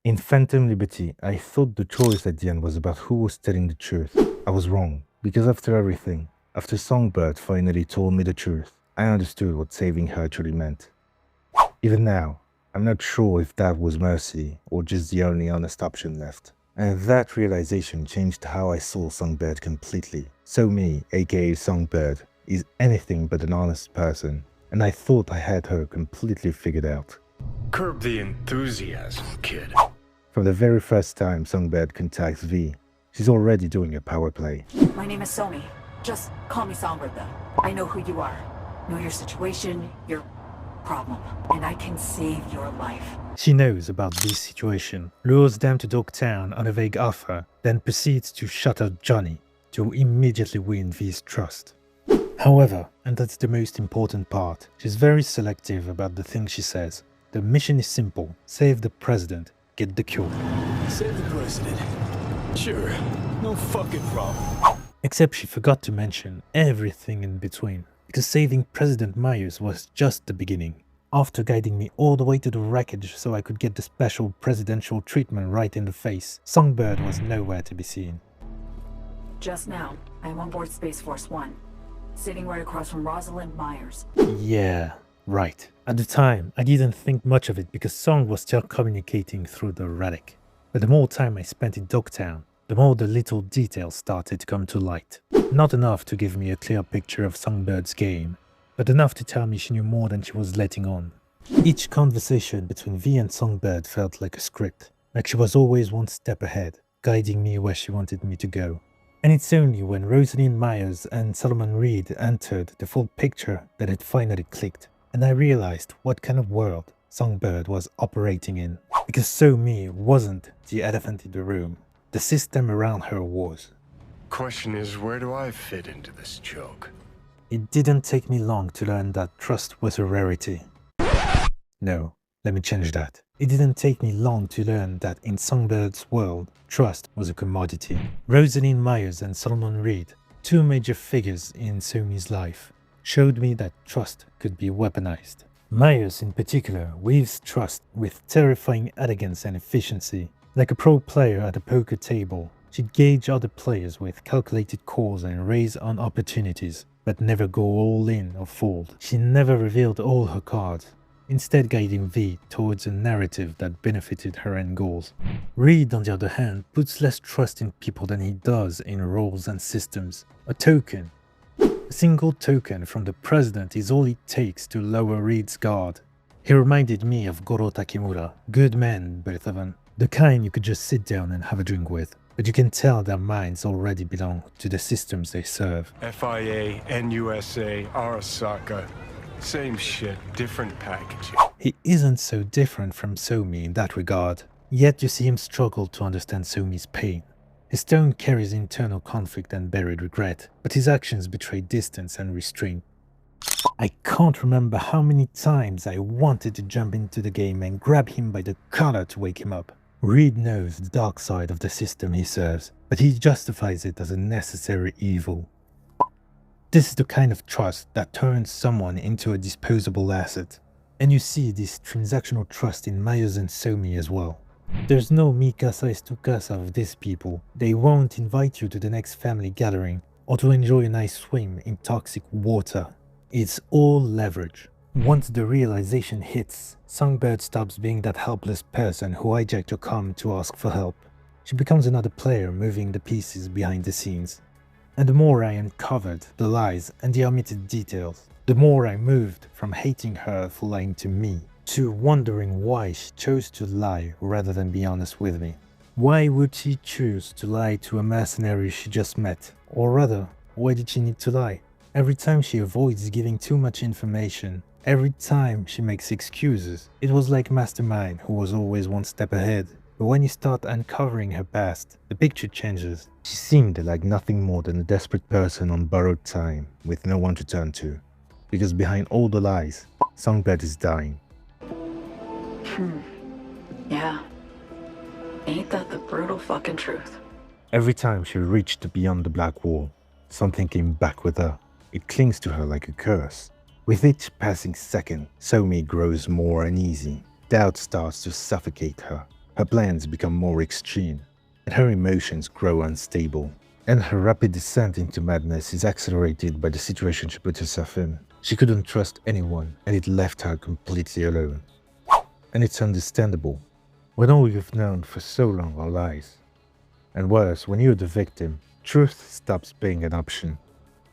In Phantom Liberty, I thought the choice at the end was about who was telling the truth. I was wrong, because after everything, after Songbird finally told me the truth, I understood what saving her truly meant. Even now, I'm not sure if that was mercy or just the only honest option left. And that realization changed how I saw Songbird completely. So me, aka Songbird, is anything but an honest person, and I thought I had her completely figured out. Curb the enthusiasm, kid. From the very first time Songbird contacts V, she's already doing a power play. My name is Somi. Just call me Songbird though. I know who you are. Know your situation, your problem, and I can save your life. She knows about this situation, lures them to Dogtown on a vague offer, then proceeds to shut up Johnny to immediately win V's trust. However, and that's the most important part, she's very selective about the things she says. The mission is simple: save the president, get the cure. Save the president. Sure, no fucking problem. Except she forgot to mention everything in between, because saving President Myers was just the beginning. After guiding me all the way to the wreckage so I could get the special presidential treatment right in the face, Songbird was nowhere to be seen. Just now, I am on board Space Force 1, sitting right across from Rosalind Myers. Yeah, right. At the time, I didn't think much of it because Song was still communicating through the relic. But the more time I spent in Dogtown, the more the little details started to come to light. Not enough to give me a clear picture of Songbird's game, but enough to tell me she knew more than she was letting on. Each conversation between V and Songbird felt like a script, like she was always one step ahead, guiding me where she wanted me to go. And it's only when Rosalind Myers and Solomon Reed entered the full picture that it finally clicked, and I realized what kind of world Songbird was operating in. Because Somi wasn't the elephant in the room, the system around her was. Question is, where do I fit into this joke? It didn't take me long to learn that trust was a rarity. No, let me change that. It didn't take me long to learn that in Songbird's world, trust was a commodity. Rosalind Myers and Solomon Reed, two major figures in Somi's life, showed me that trust could be weaponized. Myers in particular weaves trust with terrifying elegance and efficiency. Like a pro player at a poker table, she'd gauge other players with calculated calls and raise on opportunities, but never go all in or fold. She never revealed all her cards, instead guiding V towards a narrative that benefited her end goals. Reed, on the other hand, puts less trust in people than he does in roles and systems. A token. A single token from the president is all it takes to lower Reed's guard. He reminded me of Goro Takemura, good men, both of them. The kind you could just sit down and have a drink with, but you can tell their minds already belong to the systems they serve. FIA, NUSA, Arasaka. Same shit, different packaging. He isn't so different from Somi in that regard, yet you see him struggle to understand Somi's pain. His tone carries internal conflict and buried regret, but his actions betray distance and restraint. I can't remember how many times I wanted to jump into the game and grab him by the collar to wake him up. Reed knows the dark side of the system he serves, but he justifies it as a necessary evil. This is the kind of trust that turns someone into a disposable asset. And you see this transactional trust in Myers and Somi as well. There's no mi casa es tu casa of these people. They won't invite you to the next family gathering or to enjoy a nice swim in toxic water. It's all leverage. Once the realization hits, Songbird stops being that helpless person who hijacked your comm to ask for help. She becomes another player moving the pieces behind the scenes. And the more I uncovered the lies and the omitted details, the more I moved from hating her for lying to me to wondering why she chose to lie rather than be honest with me. Why would she choose to lie to a mercenary she just met? Or rather, why did she need to lie? Every time she avoids giving too much information, every time she makes excuses, it was like Mastermind who was always one step ahead. But when you start uncovering her past, the picture changes. She seemed like nothing more than a desperate person on borrowed time with no one to turn to. Because behind all the lies, Songbird is dying. Yeah. Ain't that the brutal fucking truth? Every time she reached beyond the black wall, something came back with her. It clings to her like a curse. With each passing second, Somi grows more uneasy. Doubt starts to suffocate her. Her plans become more extreme, and her emotions grow unstable. And her rapid descent into madness is accelerated by the situation she put herself in. She couldn't trust anyone, and it left her completely alone. And it's understandable, when all you've known for so long are lies. And worse, when you're the victim, truth stops being an option.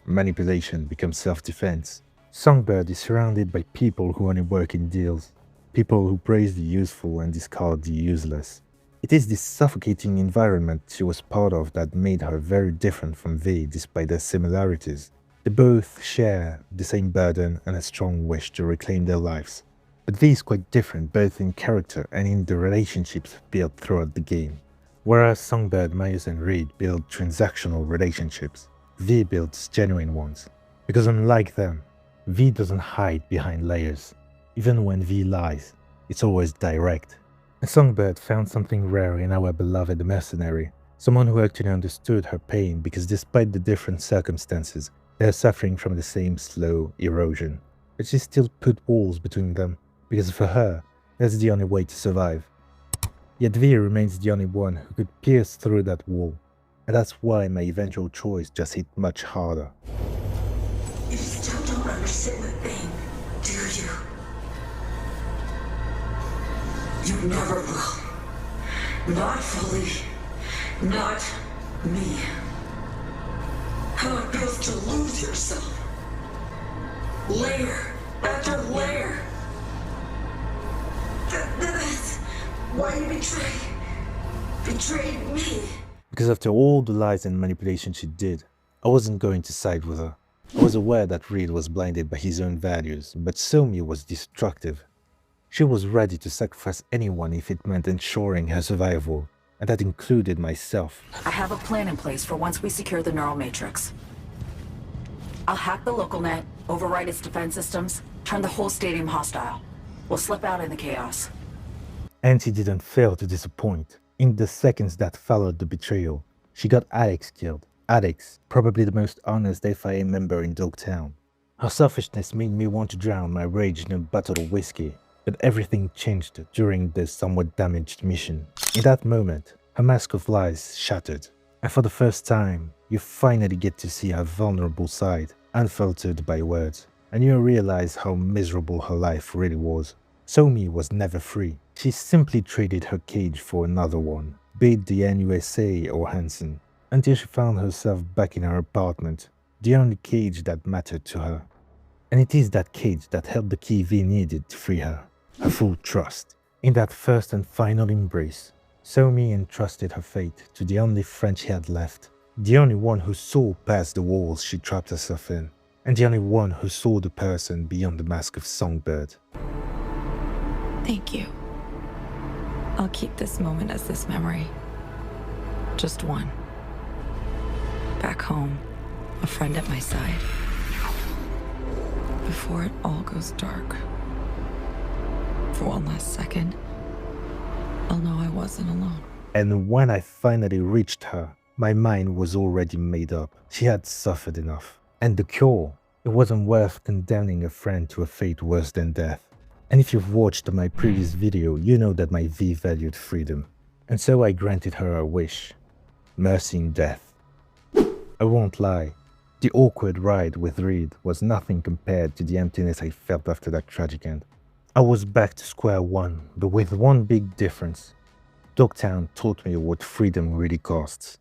Manipulation becomes self-defense. Songbird is surrounded by people who only work in deals, people who praise the useful and discard the useless. It is this suffocating environment she was part of that made her very different from V despite their similarities. They both share the same burden and a strong wish to reclaim their lives. But V is quite different both in character and in the relationships built throughout the game. Whereas Songbird, Myers and Reed build transactional relationships, V builds genuine ones. Because unlike them, V doesn't hide behind layers. Even when V lies, it's always direct. And Songbird found something rare in our beloved mercenary, someone who actually understood her pain because despite the different circumstances, they are suffering from the same slow erosion. But she still put walls between them, because for her, that's the only way to survive. Yet V remains the only one who could pierce through that wall, and that's why my eventual choice just hit much harder. You still don't understand the thing, do you? You never will. Not fully. Not me. How it feels to lose yourself. Layer after layer. That's why you betrayed me. Because after all the lies and manipulation she did, I wasn't going to side with her. I was aware that Reed was blinded by his own values, but Somi was destructive. She was ready to sacrifice anyone if it meant ensuring her survival, and that included myself. I have a plan in place for once we secure the neural matrix. I'll hack the local net, override its defense systems, turn the whole stadium hostile. We'll slip out in the chaos. And she didn't fail to disappoint. In the seconds that followed the betrayal, she got Alex killed. Alex, probably the most honest FIA member in Dogtown. Her selfishness made me want to drown my rage in a bottle of whiskey, but everything changed during the somewhat damaged mission. In that moment, her mask of lies shattered, and for the first time, you finally get to see her vulnerable side, unfiltered by words, and you realize how miserable her life really was. Somi was never free. She simply traded her cage for another one, be it the NUSA or Hansen, until she found herself back in her apartment, the only cage that mattered to her. And it is that cage that held the key V needed to free her. Her full trust. In that first and final embrace, Somi entrusted her fate to the only friend she had left, the only one who saw past the walls she trapped herself in, and the only one who saw the person beyond the mask of Songbird. Thank you. I'll keep this moment as this memory. Just one. Back home, a friend at my side. Before it all goes dark. For one last second, I'll know I wasn't alone. And when I finally reached her, my mind was already made up. She had suffered enough. And the cure, it wasn't worth condemning a friend to a fate worse than death. And if you've watched my previous video, you know that my V valued freedom. And so I granted her a wish. Mercy in death. I won't lie, the awkward ride with Reed was nothing compared to the emptiness I felt after that tragic end. I was back to square one, but with one big difference. Dogtown taught me what freedom really costs.